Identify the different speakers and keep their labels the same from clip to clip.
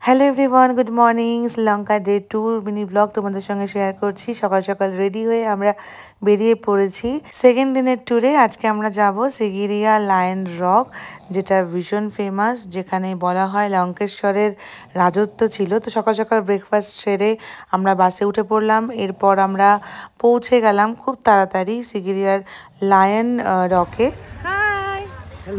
Speaker 1: Hello everyone, good morning. Sri Lanka day tour mini blog তোমাদের সঙ্গে share করছি। সকাল সকাল রেডি হয়ে আমরা বেরিয়ে পড়েছি সেকেন্ড দিনের ট্যুরে। আজকে আমরা যাব সিগিরিয়া লায়ন রক, যেটা ভীষণ ফেমাস, যেখানে বলা হয় লঙ্কেশ্বরের রাজত্ব ছিল। তো সকাল সকাল ব্রেকফাস্ট সেরে আমরা বাসে উঠে পড়লাম। এরপর আমরা পৌঁছে গেলাম খুব তাড়াতাড়ি সিগিরিয়ার লায়ন রকে।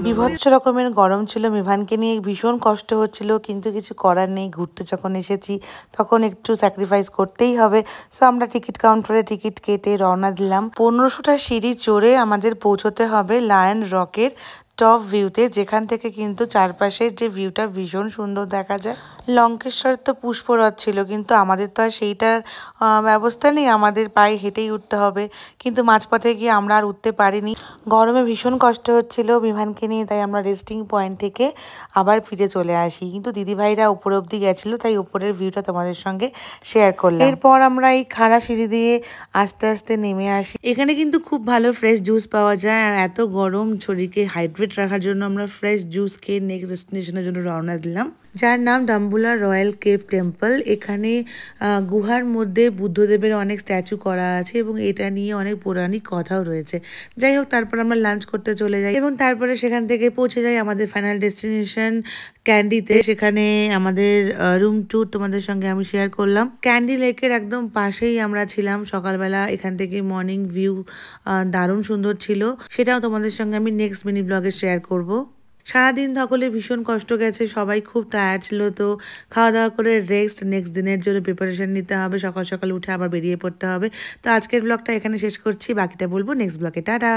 Speaker 1: বিভৎস রকমের গরম ছিল, মিভানকে নিয়ে ভীষণ কষ্ট হচ্ছিল, কিন্তু কিছু করার নেই। ঘুরতে যখন এসেছি তখন একটু স্যাক্রিফাইস করতেই হবে। সো আমরা টিকিট কাউন্টারে টিকিট কেটে রওনা দিলাম। 1500টা সিঁড়ি চড়ে আমাদের পৌঁছতে হবে লায়ন রকের টপ ভিউতে, যেখান থেকে কিন্তু চারপাশের যে ভিউটা ভীষণ সুন্দর দেখা যায়। লঙ্কেশ্বর তো পুষ্পরথ ছিল, কিন্তু আমাদের তো আর সেইটার ব্যবস্থা নেই, আমাদের পায়ে হেঁটেই উঠতে হবে। কিন্তু মাঝপথে গিয়ে আমরা আর উঠতে পারিনি, গরমে ভীষণ কষ্ট হচ্ছিল বিমানকে নিয়ে। তাই আমরা রেস্টিং পয়েন্ট থেকে আবার ফিরে চলে আসি। কিন্তু দিদিভাইরা উপরে অবধি গেছিলো, তাই উপরের ভিউটা তোমাদের সঙ্গে শেয়ার করলাম। এরপর আমরা এই খাড়া সিঁড়ি দিয়ে আস্তে আস্তে নেমে আসি। এখানে কিন্তু খুব ভালো ফ্রেশ জুস পাওয়া যায়, আর এত গরম শরীরকে হাইড্রেট রাখার জন্য আমরা ফ্রেশ জুস খেয়ে নেক্সট ডেস্টিনেশনের জন্য রওনা দিলাম, যার নাম ডাম্বুলা রয়্যাল কেভ টেম্পল। এখানে গুহার মধ্যে বুদ্ধদেবের অনেক স্ট্যাচু করা আছে এবং এটা নিয়ে অনেক পৌরাণিক কথাও রয়েছে। যাই হোক, তারপর আমরা লাঞ্চ করতে চলে যাই এবং তারপরে সেখান থেকে পৌঁছে যাই আমাদের ফাইনাল ডেস্টিনেশন ক্যান্ডিতে। সেখানে আমাদের রুম ট্যুর তোমাদের সঙ্গে আমি শেয়ার করলাম। ক্যান্ডি লেকের একদম পাশেই আমরা ছিলাম সকালবেলা। এখান থেকে মর্নিং ভিউ দারুণ সুন্দর ছিল, সেটাও তোমাদের সঙ্গে আমি নেক্সট মিনি ব্লগে শেয়ার করব। সারাদিন ধকলে ভীষণ কষ্ট গেছে, সবাই খুব টায়ার্ড ছিল। তো খাওয়া দাওয়া করে রেস্ট, নেক্সট দিনের জন্য প্রিপারেশন নিতে হবে। সকাল সকাল উঠে আবার বেরিয়ে পড়তে হবে। তো আজকের ব্লগটা এখানে শেষ করছি, বাকিটা বলবো নেক্সট ব্লগে। টাটা।